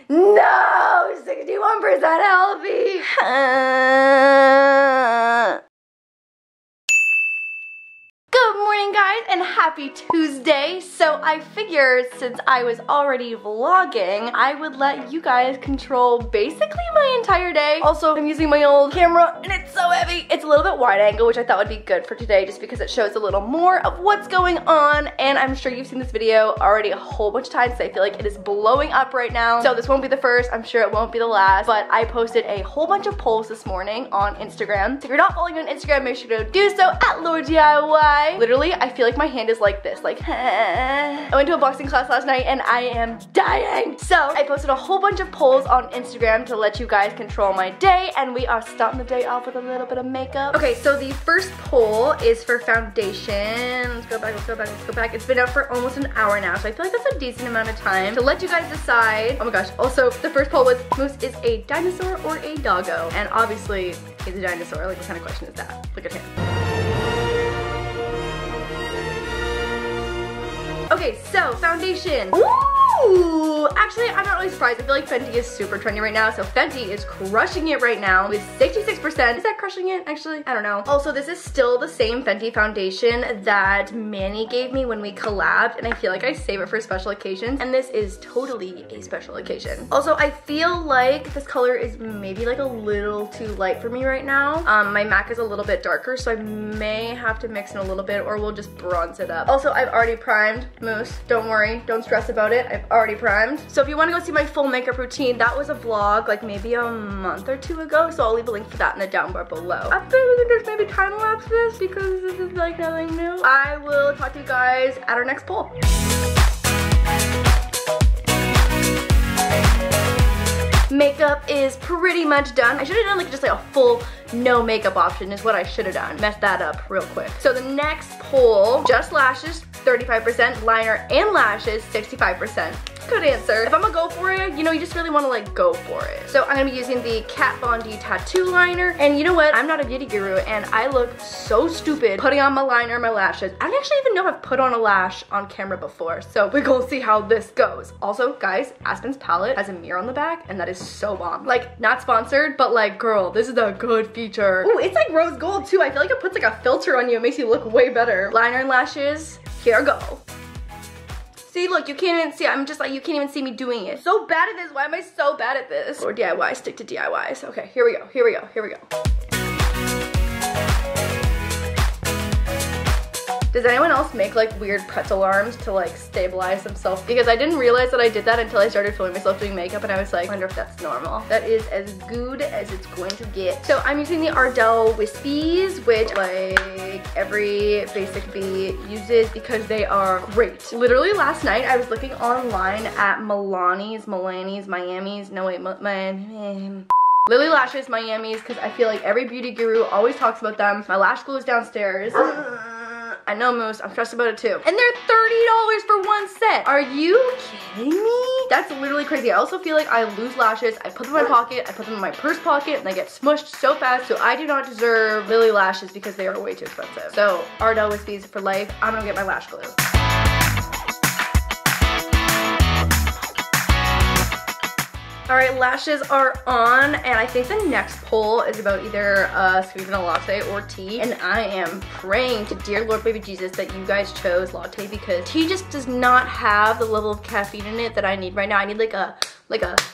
No, 61% healthy. Good morning, guys, and happy Tuesday. So I figured since I was already vlogging, I would let you guys control basically my entire day. Also, I'm using my old camera and it's so heavy. It's a little bit wide angle, which I thought would be good for today just because it shows a little more of what's going on. And I'm sure you've seen this video already a whole bunch of times, so I feel like it is blowing up right now. So this won't be the first, I'm sure it won't be the last, but I posted a whole bunch of polls this morning on Instagram. So if you're not following me on Instagram, make sure to do so at laurDIY. Literally, I feel like my hand is like this, like, I went to a boxing class last night and I am dying. So I posted a whole bunch of polls on Instagram to let you guys control my day, and we are starting the day off with a little bit of makeup. Okay, so the first poll is for foundation. Let's go back, let's go back, let's go back. It's been up for almost an hour now, so I feel like that's a decent amount of time to let you guys decide. Oh my gosh, also the first poll was, Moose is a dinosaur or a doggo? And obviously, he's a dinosaur. Like, what kind of question is that? Look at him. Okay, so foundation. Ooh, actually, I'm not really surprised. I feel like Fenty is super trendy right now, so Fenty is crushing it right now with 66%. Is that crushing it? Actually, I don't know. Also, this is still the same Fenty foundation that Manny gave me when we collabed, and I feel like I save it for special occasions, and this is totally a special occasion. Also, I feel like this color is maybe like a little too light for me right now. My MAC is a little bit darker, so I may have to mix in a little bit, or we'll just bronze it up. Also, I've already primed. Moose, don't worry, don't stress about it. I've already primed. So if you want to go see my full makeup routine, that was a vlog like maybe a month or two ago, so I'll leave a link for that in the down bar below. I think we can just maybe time lapse this because this is like nothing new. I will talk to you guys at our next poll. Makeup is pretty much done. I should have done like just like a full no makeup option is what I should have done. Messed that up real quick. So the next poll, just lashes 35%, liner and lashes 65%. Good answer. If I'm gonna go for it, you know, you just really wanna like go for it. So I'm gonna be using the Kat Von D tattoo liner, and you know what? I'm not a beauty guru and I look so stupid putting on my liner, my lashes. I don't actually even know if I've put on a lash on camera before, so we're gonna see how this goes. Also, guys, Aspen's palette has a mirror on the back and that is so bomb. Like, not sponsored, but like, girl, this is a good feature. Ooh, it's like rose gold too. I feel like it puts like a filter on you. It makes you look way better. Liner and lashes, here I go. See, look, you can't even see, I'm just like, you can't even see me doing it. So bad at this, why am I so bad at this? Or DIY, stick to DIYs. Okay, here we go, here we go, here we go. Does anyone else make like weird pretzel arms to like stabilize themselves? Because I didn't realize that I did that until I started filming myself doing makeup, and I was like, I wonder if that's normal. That is as good as it's going to get. So I'm using the Ardell Wispies, which like every basic bee uses because they are great. Literally last night I was looking online at Miami's, Lily Lashes Miami's, because I feel like every beauty guru always talks about them. My lash glue is downstairs. I know, Moose, I'm stressed about it too. And they're $30 for one set. Are you kidding me? That's literally crazy. I also feel like I lose lashes. I put them in my pocket, I put them in my purse pocket, and they get smushed so fast. So I do not deserve Lily lashes because they are way too expensive. So Ardell Wispies for life. I'm gonna get my lash glue. All right, lashes are on, and I think the next poll is about either sweet vanilla latte or tea, and I am praying to dear Lord baby Jesus that you guys chose latte, because tea just does not have the level of caffeine in it that I need right now. I need like a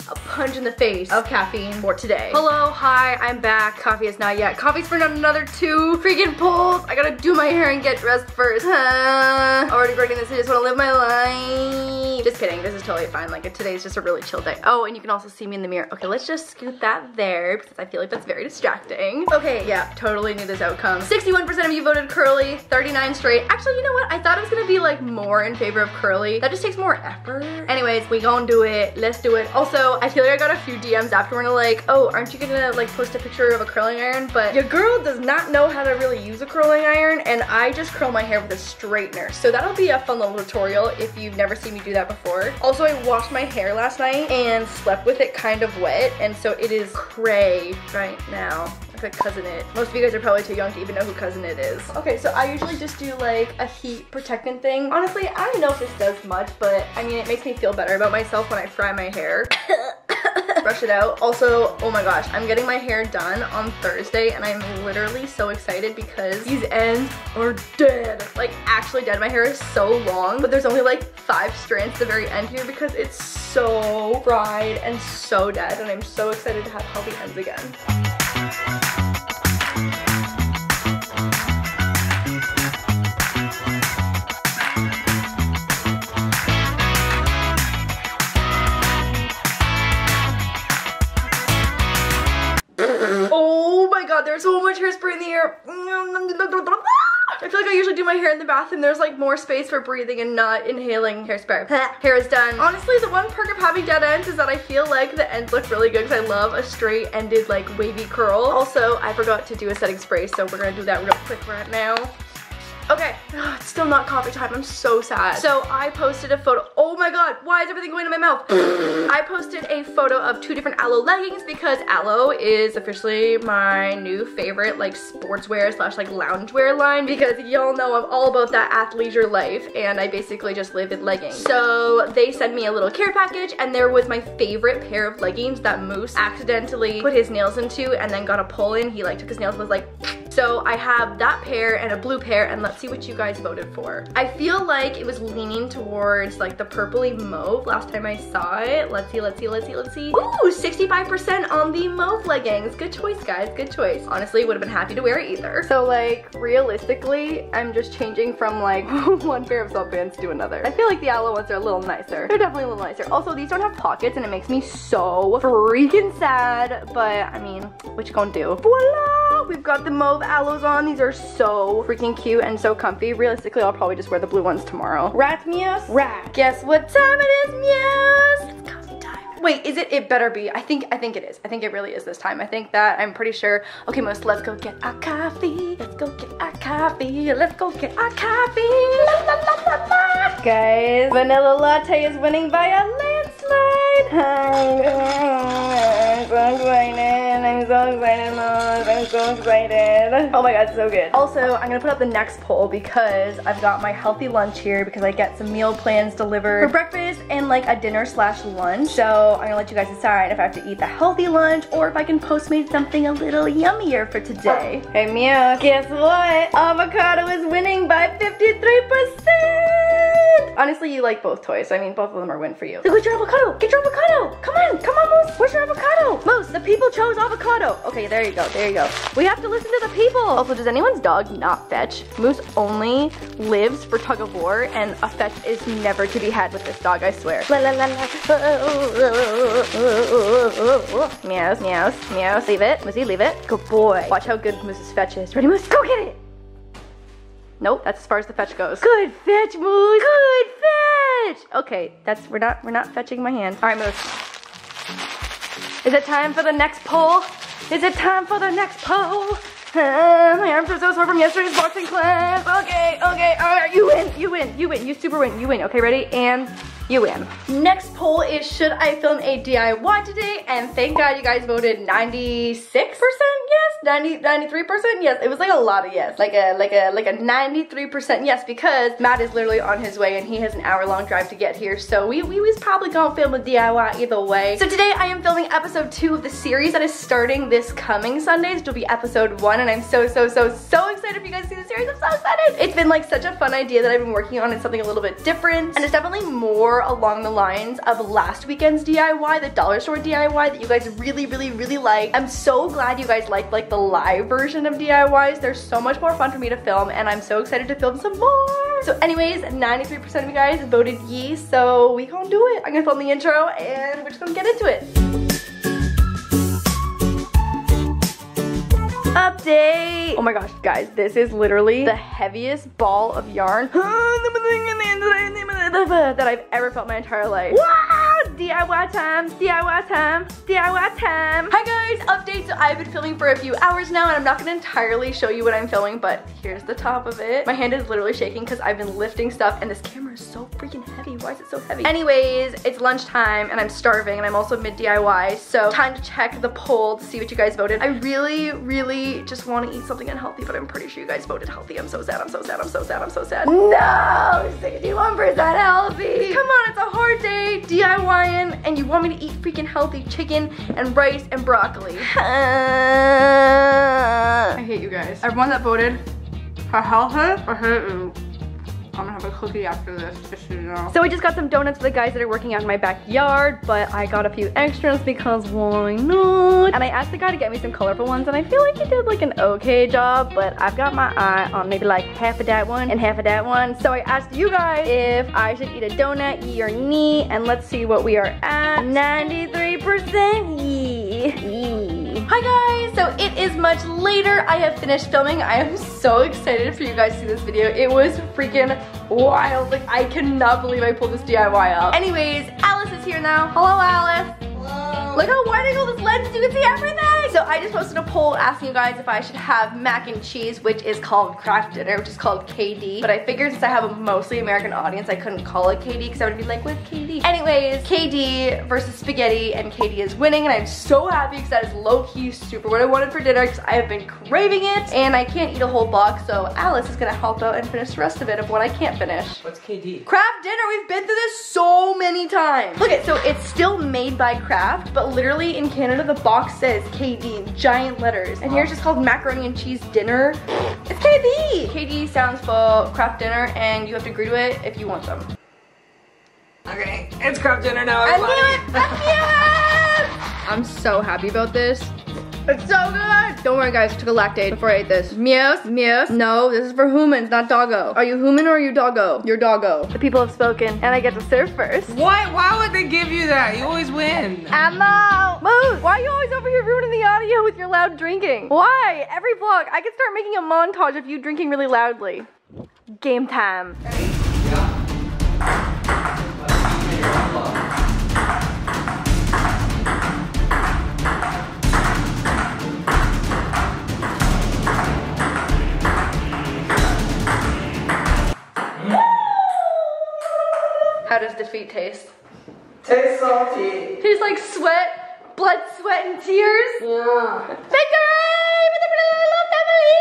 punch in the face of caffeine for today. Hello, hi, I'm back. Coffee is not yet. Coffee's for another 2 freaking polls. I gotta do my hair and get dressed first. Already recording this, I just wanna live my life. Just kidding, this is totally fine. Like, today's just a really chill day. Oh, and you can also see me in the mirror. Okay, let's just scoot that there because I feel like that's very distracting. Okay, yeah, totally knew this outcome. 61% of you voted curly, 39 straight. Actually, you know what? I thought it was gonna be like more in favor of curly. That just takes more effort. Anyways, we gonna do it. Let's do it. Also, I feel like I got a few DMs afterward like, oh, aren't you gonna like post a picture of a curling iron? But your girl does not know how to really use a curling iron, and I just curl my hair with a straightener. So that'll be a fun little tutorial if you've never seen me do that before. Also, I washed my hair last night and slept with it kind of wet, and so it is cray right now. Like Cousin It. Most of you guys are probably too young to even know who Cousin It is. Okay, so I usually just do like a heat protectant thing. Honestly, I don't know if this does much, but I mean, it makes me feel better about myself when I fry my hair. brush it out. Also, oh my gosh, I'm getting my hair done on Thursday and I'm literally so excited because these ends are dead. Like actually dead. My hair is so long, but there's only like 5 strands at the very end here because it's so fried and so dead, and I'm so excited to have healthy ends again. Oh my god, there's so much hairspray in the air. I feel like I usually do my hair in the bathroom. There's like more space for breathing and not inhaling hairspray. Hair is done. Honestly, the one perk of having dead ends is that I feel like the ends look really good because I love a straight ended like wavy curl. Also, I forgot to do a setting spray, so we're gonna do that real quick right now. Okay, it's still not coffee time. I'm so sad. So I posted a photo. Oh my god, why is everything going in my mouth? I posted a photo of 2 different Aloe leggings because Aloe is officially my new favorite like sportswear slash like loungewear line, because y'all know I'm all about that athleisure life and I basically just live in leggings. So they sent me a little care package and there was my favorite pair of leggings that Moose accidentally put his nails into and then got a pull in. He like took his nails and was like, so I have that pair and a blue pair, and let's see what you guys voted for. I feel like it was leaning towards like the purpley mauve last time I saw it. Let's see, let's see, let's see, let's see. Ooh, 65% on the mauve leggings. Good choice, guys, good choice. Honestly, would have been happy to wear it either. So like, realistically, I'm just changing from like one pair of sweatpants to another. I feel like the Aloe ones are a little nicer. They're definitely a little nicer. Also, these don't have pockets and it makes me so freaking sad, but I mean, what you gonna do? Voila! We've got the mauve Aloes on. These are so freaking cute and so comfy. Realistically, I'll probably just wear the blue ones tomorrow. Rat Muse? Rat. Guess what time it is, Muse? It's coffee time. Wait, is it? It better be. I think it is. I think it really is this time. I think that, I'm pretty sure. Okay, Moose, let's go get our coffee. Let's go get our coffee. Let's go get our coffee. La, la, la, la, la. Guys, vanilla latte is winning by a landslide. I'm so excited. I'm so excited, Moose. I'm so excited. Oh my god, it's so good. Also, I'm gonna put up the next poll because I've got my healthy lunch here because I get some meal plans delivered for breakfast and like a dinner slash lunch. So I'm gonna let you guys decide if I have to eat the healthy lunch or if I can Postmate something a little yummier for today. Hey Mia, guess what? Avocado is winning by 53%. Honestly, you like both toys, so I mean both of them are win for you. So get your avocado, get your avocado. Come on, Moose. Where's your avocado? Moose, the people chose avocado. Okay, there you go, there you go. We have to listen to the people. Also, does anyone's dog not fetch? Moose only lives for tug of war, and a fetch is never to be had with this dog, I swear. La la la la. Meows, meows, meows. Leave it. Moosey, leave it. Good boy. Watch how good Moose's fetch is. Ready, Moose? Go get it. Nope, that's as far as the fetch goes. Good fetch, Moose. Good fetch. Okay, we're not fetching my hand. All right, Moose. Is it time for the next poll? Is it time for the next poll? My arms are so sore from yesterday's boxing class. Okay, all right, you win, you super win, you win. Okay, ready? And you win. Next poll is, should I film a DIY today? And thank God you guys voted 96% yes, 93% yes. It was like a lot of yes, like a 93% yes, because Matt is literally on his way and he has an hour-long drive to get here. So we was probably gonna film a DIY either way. So today I am filming episode 2 of the series that is starting this coming Sunday. It'll be episode 1, and I'm so excited if you guys see the series. I'm so excited. It's been like such a fun idea that I've been working on. It's something a little bit different, and it's definitely more along the lines of last weekend's DIY, the dollar store DIY that you guys really liked. I'm so glad you guys liked like the live version of DIYs. They're so much more fun for me to film, and I'm so excited to film some more. So anyways, 93% of you guys voted ye, so we gonna do it. I'm gonna film the intro and we're just gonna get into it. Update! Oh my gosh, guys, this is literally the heaviest ball of yarn that I've ever felt my entire life. Wow! DIY time, DIY time, DIY time. Hi guys, update. So I've been filming for a few hours now, and I'm not gonna entirely show you what I'm filming, but here's the top of it. My hand is literally shaking because I've been lifting stuff, and this camera is so freaking heavy. Why is it so heavy? Anyways, it's lunchtime and I'm starving and I'm also mid-DIY, so time to check the poll to see what you guys voted. I really just want to eat something unhealthy, but I'm pretty sure you guys voted healthy. I'm so sad, I'm so sad, I'm so sad, I'm so sad. No, 61% healthy. Come on, it's a hard day DIYing and you want me to eat freaking healthy chicken and rice and broccoli. I hate you guys. Everyone that voted for healthy, I hate you. I'm gonna have a cookie after this, just so you know. So we just got some donuts for the guys that are working out in my backyard, but I got a few extras because why not? And I asked the guy to get me some colorful ones, and I feel like he did like an okay job, but I've got my eye on maybe like half of that one and half of that one. So I asked you guys if I should eat a donut, ye or nee, and let's see what we are at. 93% ye. Hi guys, so it is much later. I have finished filming. I am so excited for you guys to see this video. It was freaking wild. Like, I cannot believe I pulled this DIY off. Anyways, Alice is here now. Hello, Alice. Hello. Look how wide I got this lens, you can see everything. So I just posted a poll asking you guys if I should have mac and cheese, which is called Kraft Dinner, which is called KD. But I figured since I have a mostly American audience, I couldn't call it KD because I would be like, with KD. Anyways, KD versus spaghetti, and KD is winning, and I'm so happy because that is low-key super what I wanted for dinner because I have been craving it, and I can't eat a whole box, so Alice is gonna help out and finish the rest of it of what I can't finish. What's KD? Kraft Dinner, we've been through this so many times. Look at, so it's still made by Kraft, but literally in Canada, the box says KD in giant letters. And here's just called macaroni and cheese dinner. It's KD. KD stands for Kraft Dinner, and you have to agree to it if you want some. Okay, it's Kraft Dinner now, I everybody. knew it! I knew it! I'm so happy about this. It's so good! Don't worry guys, I took a lactate before I ate this. Meows, meows. No, this is for humans, not doggo. Are you human or are you doggo? You're doggo. The people have spoken, and I get to serve first. What? Why would they give you that? You always win. Emma! Moose, why are you always over here ruining the audio with your loud drinking? Why? Every vlog, I could start making a montage of you drinking really loudly. Game time. Ready? Yeah. How does defeat taste? Tastes salty. Tastes like sweat, blood, sweat, and tears. Yeah. Victory for the Blue family!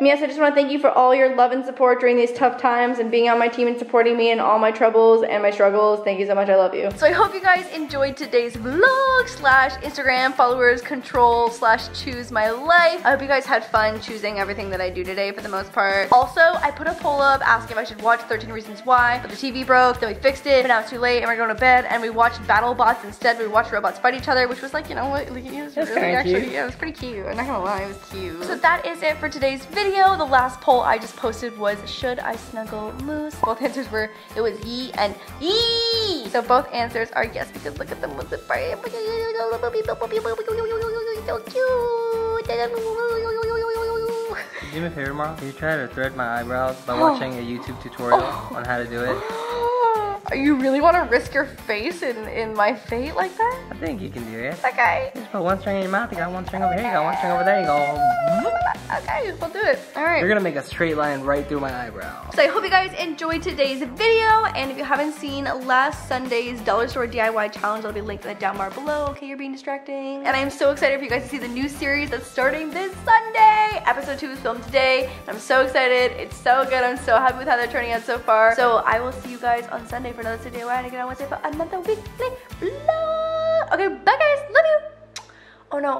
Yes, I just want to thank you for all your love and support during these tough times and being on my team and supporting me in all my troubles and my struggles. Thank you so much, I love you. So I hope you guys enjoyed today's vlog slash Instagram followers control slash choose my life. I hope you guys had fun choosing everything that I do today for the most part. Also, I put a poll up asking if I should watch 13 Reasons Why, but the TV broke, then we fixed it, but now it's too late and we're going to bed, and we watched Battle Bots instead. We watched robots fight each other, which was like, you know what, it was really actually, cute. Yeah, it was pretty cute. I'm not gonna lie, it was cute. So that is it for today's video. The last poll I just posted was, should I snuggle Moose? Both answers were, it was ye and ye. So both answers are yes, because look at them with the frame. So cute. Do me a favor, Mom. Can you try to thread my eyebrows by watching a YouTube tutorial on how to do it? You really want to risk your face in my fate like that? I think you can do it. Okay. Just put one string in your mouth. You got one string over here. You got one string over there. You go. Okay, we'll do it. All right. You're gonna make a straight line right through my eyebrow. So I hope you guys enjoyed today's video, and if you haven't seen last Sunday's dollar store DIY challenge, I'll be linked in the down bar below. Okay, you're being distracting. And I'm so excited for you guys to see the new series that's starting this Sunday. Episode 2 is filmed today, and I'm so excited. It's so good. I'm so happy with how they're turning out so far. So I will see you guys on Sunday for another DIY, and again on Wednesday for another weekly vlog. Okay, bye guys. Love you. Oh no.